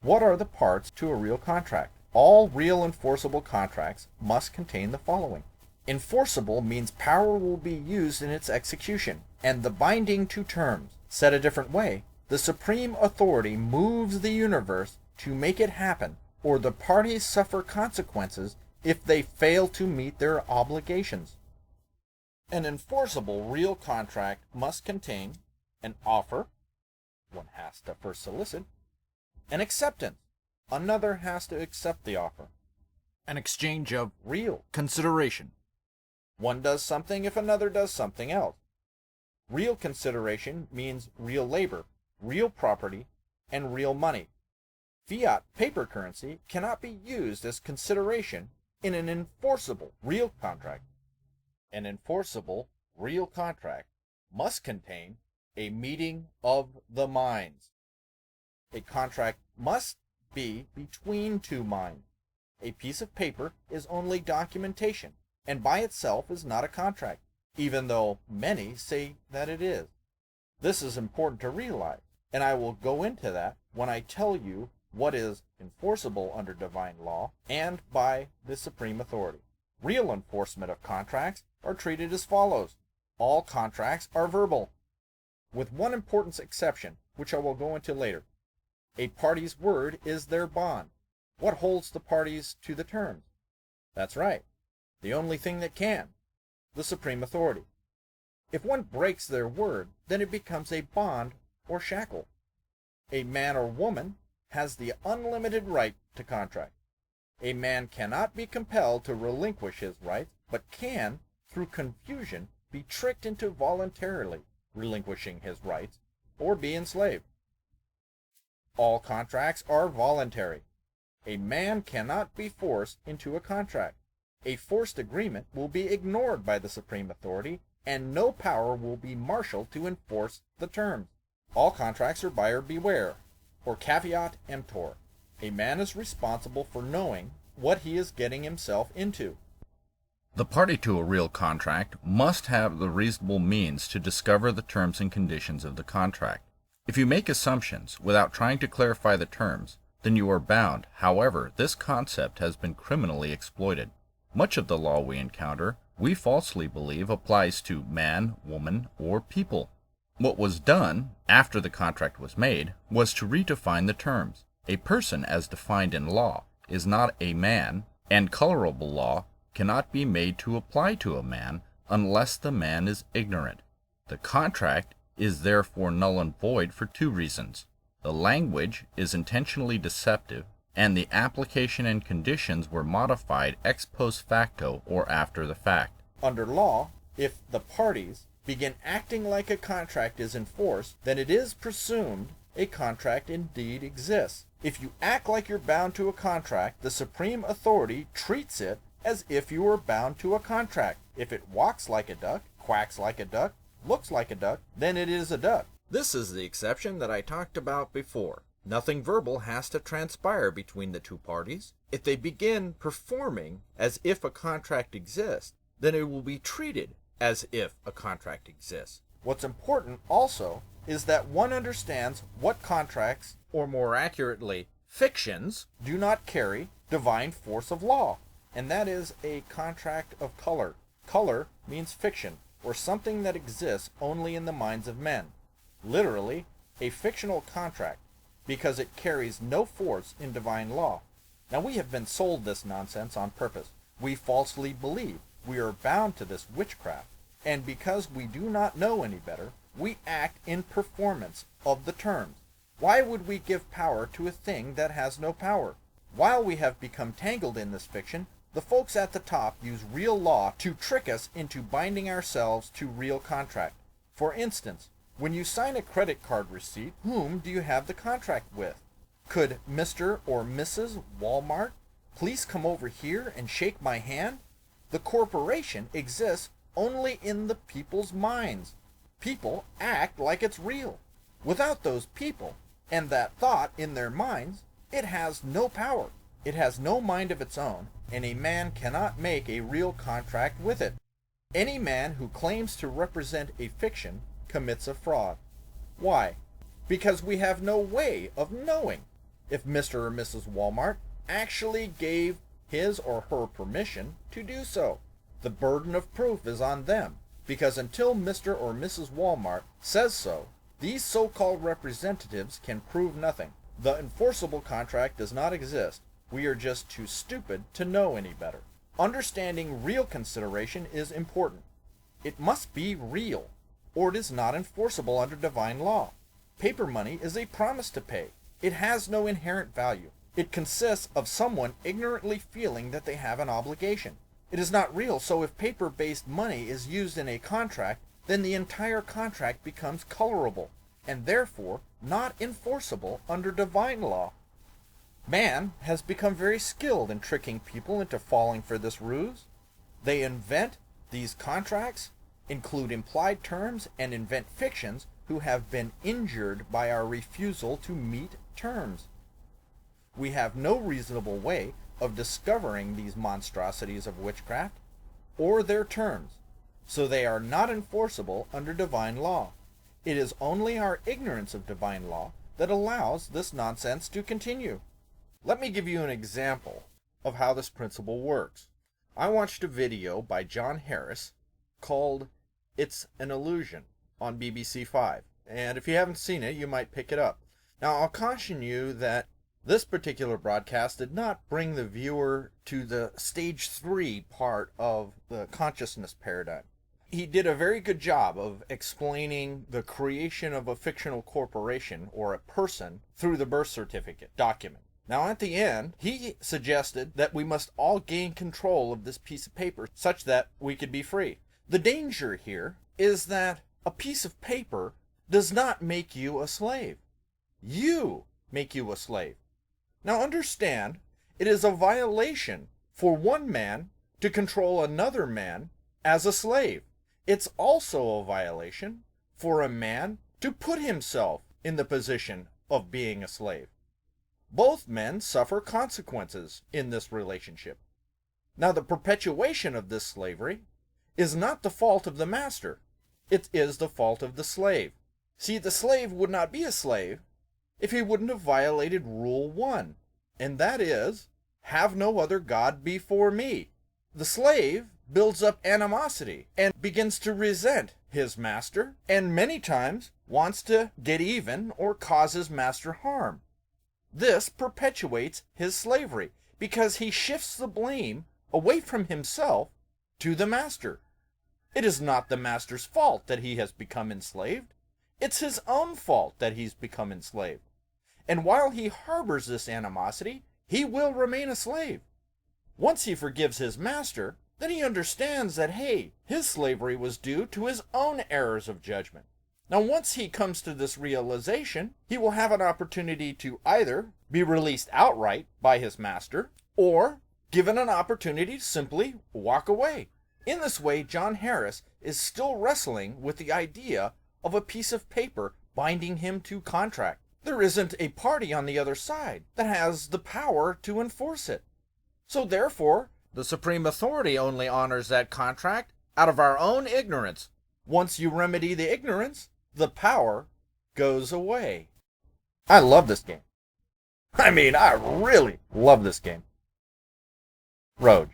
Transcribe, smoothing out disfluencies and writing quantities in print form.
What are the parts to a real contract? All real enforceable contracts must contain the following. Enforceable means power will be used in its execution, and the binding to terms. Said a different way, the supreme authority moves the universe to make it happen, or the parties suffer consequences if they fail to meet their obligations. An enforceable real contract must contain an offer, one has to first solicit, an acceptance, another has to accept the offer, an exchange of real consideration. One does something if another does something else. Real consideration means real labor, real property, and real money. Fiat paper currency cannot be used as consideration in an enforceable real contract. An enforceable real contract must contain a meeting of the minds. A contract must be between two minds. A piece of paper is only documentation, and by itself is not a contract, even though many say that it is. This is important to realize, and I will go into that when I tell you what is enforceable under divine law and by the supreme authority. Real enforcement of contracts are treated as follows. All contracts are verbal, with one important exception, which I will go into later. A party's word is their bond. What holds the parties to the terms? That's right, the only thing that can, the supreme authority. If one breaks their word, then it becomes a bond or shackle. A man or woman has the unlimited right to contract. A man cannot be compelled to relinquish his rights, but can, through confusion, be tricked into voluntarily relinquishing his rights or be enslaved. All contracts are voluntary. A man cannot be forced into a contract. A forced agreement will be ignored by the supreme authority, and no power will be marshaled to enforce the terms. All contracts are buyer beware, or caveat emptor. A man is responsible for knowing what he is getting himself into. The party to a real contract must have the reasonable means to discover the terms and conditions of the contract. If you make assumptions without trying to clarify the terms, then you are bound. However, this concept has been criminally exploited. Much of the law we encounter, we falsely believe applies to man, woman, or people. What was done after the contract was made was to redefine the terms. A person as defined in law is not a man, and colorable law cannot be made to apply to a man unless the man is ignorant. The contract is therefore null and void for two reasons. The language is intentionally deceptive, and the application and conditions were modified ex post facto or after the fact. Under law, if the parties begin acting like a contract is enforced, then it is presumed a contract indeed exists. If you act like you're bound to a contract, the supreme authority treats it as if you were bound to a contract. If it walks like a duck, quacks like a duck, looks like a duck, then it is a duck. This is the exception that I talked about before. Nothing verbal has to transpire between the two parties. If they begin performing as if a contract exists, then it will be treated as if a contract exists. What's important also is that one understands what contracts, or more accurately, fictions, do not carry divine force of law, and that is a contract of color. Color means fiction, or something that exists only in the minds of men. Literally, a fictional contract, because it carries no force in divine law. Now we have been sold this nonsense on purpose. We falsely believe we are bound to this witchcraft, and because we do not know any better, we act in performance of the terms. Why would we give power to a thing that has no power? While we have become tangled in this fiction, the folks at the top use real law to trick us into binding ourselves to real contract. For instance, when you sign a credit card receipt, whom do you have the contract with? Could Mr. or Mrs. Walmart please come over here and shake my hand? The corporation exists only in the people's minds. People act like it's real. Without those people and that thought in their minds, it has no power. It has no mind of its own, and a man cannot make a real contract with it. Any man who claims to represent a fiction commits a fraud. Why? Because we have no way of knowing. if Mr. or Mrs. Walmart actually gave his or her permission to do so. The burden of proof is on them, because until Mr. or Mrs. Walmart says so, these so-called representatives can prove nothing. The enforceable contract does not exist. We are just too stupid to know any better. Understanding real consideration is important. It must be real, or it is not enforceable under divine law. Paper money is a promise to pay. It has no inherent value. It consists of someone ignorantly feeling that they have an obligation. It is not real, so if paper-based money is used in a contract, then the entire contract becomes colorable, and therefore not enforceable under divine law. Man has become very skilled in tricking people into falling for this ruse. They invent these contracts, include implied terms, and invent fictions who have been injured by our refusal to meet terms. We have no reasonable way of discovering these monstrosities of witchcraft or their terms, so they are not enforceable under divine law. It is only our ignorance of divine law that allows this nonsense to continue. Let me give you an example of how this principle works. I watched a video by John Harris called "It's an Illusion" on BBC5, and if you haven't seen it, you might pick it up. Now, I'll caution you that this particular broadcast did not bring the viewer to the stage 3 part of the consciousness paradigm. He did a very good job of explaining the creation of a fictional corporation or a person through the birth certificate document. Now, at the end, he suggested that we must all gain control of this piece of paper such that we could be free. The danger here is that a piece of paper does not make you a slave. You make you a slave. Now understand, it is a violation for one man to control another man as a slave. It's also a violation for a man to put himself in the position of being a slave. Both men suffer consequences in this relationship. Now, the perpetuation of this slavery is not the fault of the master. It is the fault of the slave. See, the slave would not be a slave if he wouldn't have violated Rule 1, and that is, have no other God before me. The slave builds up animosity and begins to resent his master, and many times wants to get even or cause his master harm. This perpetuates his slavery because he shifts the blame away from himself to the master. It is not the master's fault that he has become enslaved. It's his own fault that he's become enslaved. And while he harbors this animosity, he will remain a slave. Once he forgives his master, then he understands that, hey, his slavery was due to his own errors of judgment. Now, once he comes to this realization, he will have an opportunity to either be released outright by his master, or given an opportunity to simply walk away. In this way, John Harris is still wrestling with the idea of a piece of paper binding him to contract. There isn't a party on the other side that has the power to enforce it. So therefore, the supreme authority only honors that contract out of our own ignorance. Once you remedy the ignorance, the power goes away. I love this game. I really love this game. Roage.